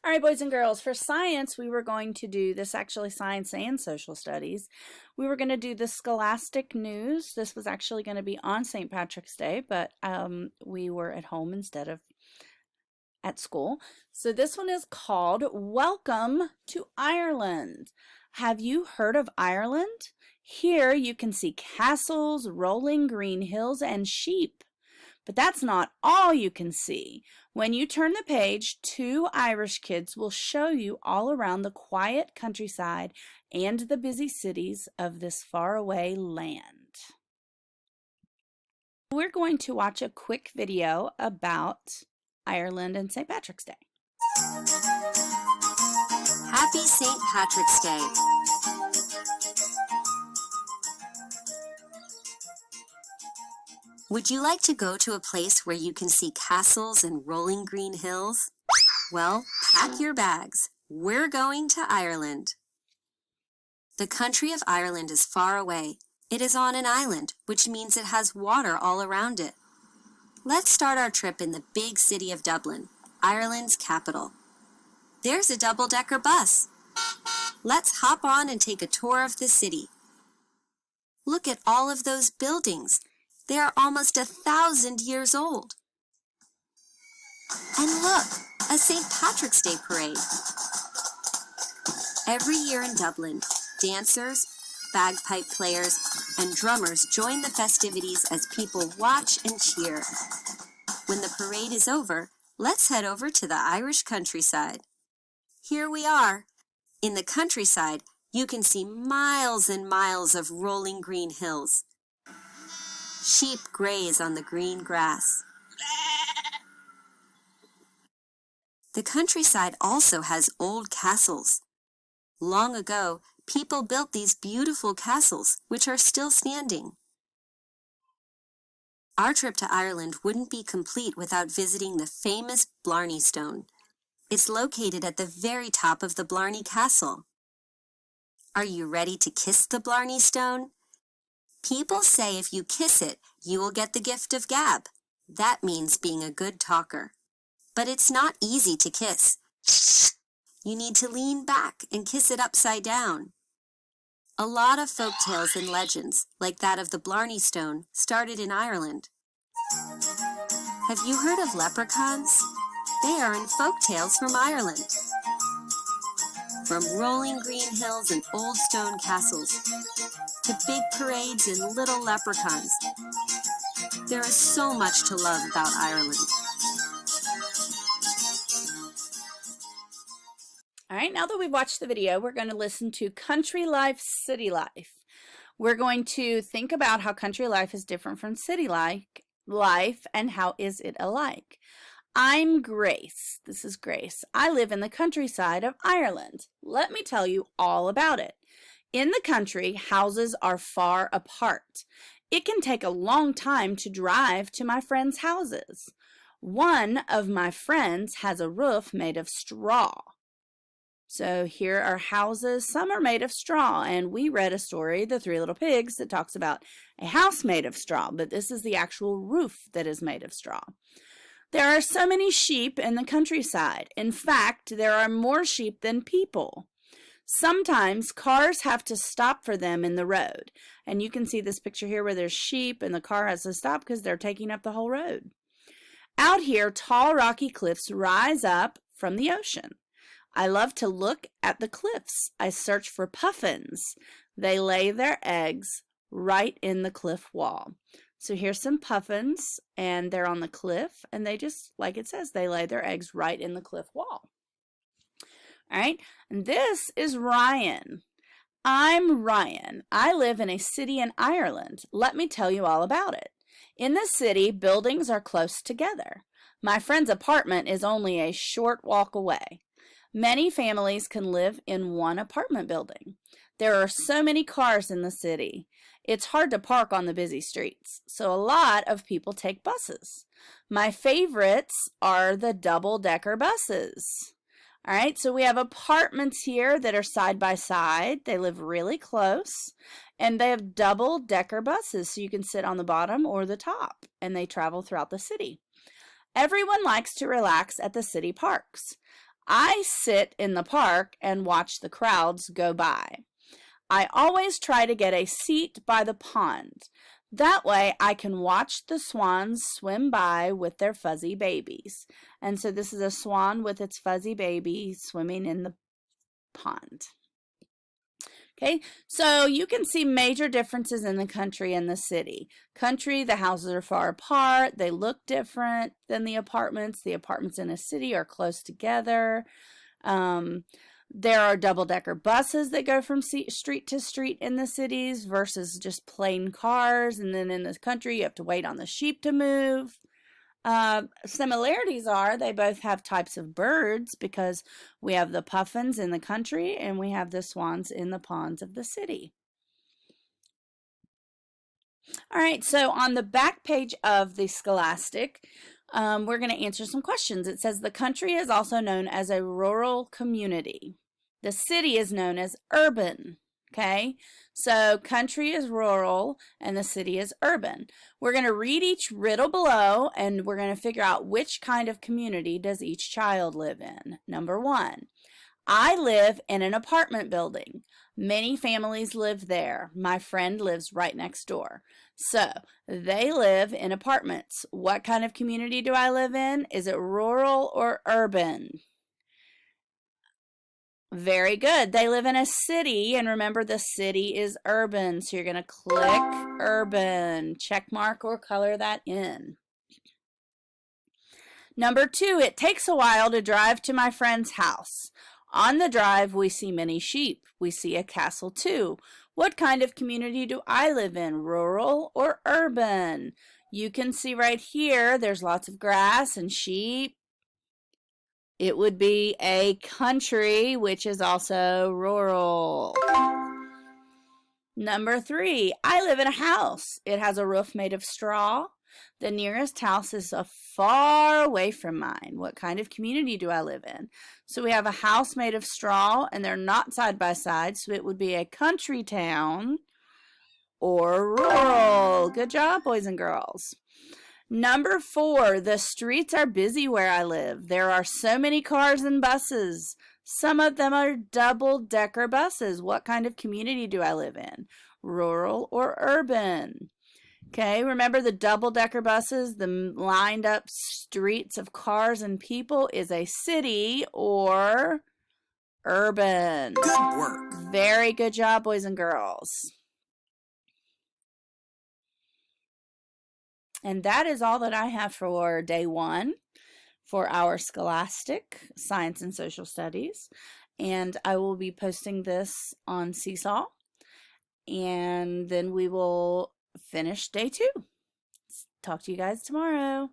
All right, boys and girls, for science, we were going to do this actually science and social studies. We were going to do the Scholastic News. This was actually going to be on St. Patrick's Day, but we were at home instead of at school. So this one is called Welcome to Ireland. Have you heard of Ireland? Here you can see castles, rolling green hills, and sheep. But that's not all you can see. When you turn the page, two Irish kids will show you all around the quiet countryside and the busy cities of this faraway land. We're going to watch a quick video about Ireland and St. Patrick's Day. Happy St. Patrick's Day. Would you like to go to a place where you can see castles and rolling green hills? Well, pack your bags. We're going to Ireland. The country of Ireland is far away. It is on an island, which means it has water all around it. Let's start our trip in the big city of Dublin, Ireland's capital. There's a double-decker bus. Let's hop on and take a tour of the city. Look at all of those buildings. They are almost 1,000 years old. And look, a St. Patrick's Day parade. Every year in Dublin, dancers, bagpipe players, and drummers join the festivities as people watch and cheer. When the parade is over, let's head over to the Irish countryside. Here we are. In the countryside, you can see miles and miles of rolling green hills. Sheep graze on the green grass. The countryside also has old castles. Long ago, people built these beautiful castles, which are still standing. Our trip to Ireland wouldn't be complete without visiting the famous Blarney Stone. It's located at the very top of the Blarney Castle. Are you ready to kiss the Blarney Stone? People say if you kiss it, you will get the gift of gab. That means being a good talker. But it's not easy to kiss. You need to lean back and kiss it upside down. A lot of folk tales and legends, like that of the Blarney Stone, started in Ireland. Have you heard of leprechauns? They are in folk tales from Ireland. From rolling green hills and old stone castles, to big parades and little leprechauns. There is so much to love about Ireland. All right, now that we've watched the video, we're going to listen to Country Life, City Life. We're going to think about how country life is different from city life and how is it alike. I'm Grace. This is Grace. I live in the countryside of Ireland. Let me tell you all about it. In the country, houses are far apart. It can take a long time to drive to my friends' houses. One of my friends has a roof made of straw. So here are houses. Some are made of straw, and we read a story, The Three Little Pigs, that talks about a house made of straw, but this is the actual roof that is made of straw. There are so many sheep in the countryside. In fact, there are more sheep than people. Sometimes cars have to stop for them in the road. And you can see this picture here where there's sheep and the car has to stop because they're taking up the whole road. Out here, tall rocky cliffs rise up from the ocean. I love to look at the cliffs. I search for puffins. They lay their eggs right in the cliff wall. So here's some puffins, and they're on the cliff, and they just, like it says, they lay their eggs right in the cliff wall. All right, and this is Ryan. I'm Ryan. I live in a city in Ireland. Let me tell you all about it. In the city, buildings are close together. My friend's apartment is only a short walk away. Many families can live in one apartment building. There are so many cars in the city. It's hard to park on the busy streets, so a lot of people take buses. My favorites are the double-decker buses. All right, so we have apartments here that are side by side. They live really close, and they have double-decker buses, so you can sit on the bottom or the top, and they travel throughout the city. Everyone likes to relax at the city parks. I sit in the park and watch the crowds go by. I always try to get a seat by the pond. That way I can watch the swans swim by with their fuzzy babies. And so this is a swan with its fuzzy baby swimming in the pond. Okay, so you can see major differences in the country and the city. Country, the houses are far apart. They look different than the apartments. The apartments in a city are close together. There are double-decker buses that go from street to street in the cities versus just plain cars. And then in the country, you have to wait on the sheep to move. Similarities are they both have types of birds because we have the puffins in the country and we have the swans in the ponds of the city. All right, so on the back page of the Scholastic, we're going to answer some questions. It says the country is also known as a rural community. The city is known as urban. Okay, so country is rural and the city is urban. We're going to read each riddle below and we're going to figure out which kind of community does each child live in. Number 1, I live in an apartment building. Many families live there. My friend lives right next door. So they live in apartments. What kind of community do I live in? Is it rural or urban? Very good. They live in a city, and remember the city is urban, so you're going to click urban, check mark or color that in. Number 2, it takes a while to drive to my friend's house. On the drive, we see many sheep. We see a castle too. What kind of community do I live in, rural or urban? You can see right here, there's lots of grass and sheep. It would be a country, which is also rural. Number 3, I live in a house. It has a roof made of straw. The nearest house is far away from mine. What kind of community do I live in? So we have a house made of straw, and they're not side by side, so it would be a country town or rural. Good job, boys and girls. Number 4, the streets are busy where I live. There are so many cars and buses. Some of them are double-decker buses. What kind of community do I live in? Rural or urban? Okay, remember the double-decker buses, the lined up streets of cars and people is a city or urban. Good work. Very good job, boys and girls. And that is all that I have for day 1 for our Scholastic Science and Social Studies. And I will be posting this on Seesaw. And then we will finish day 2. Talk to you guys tomorrow.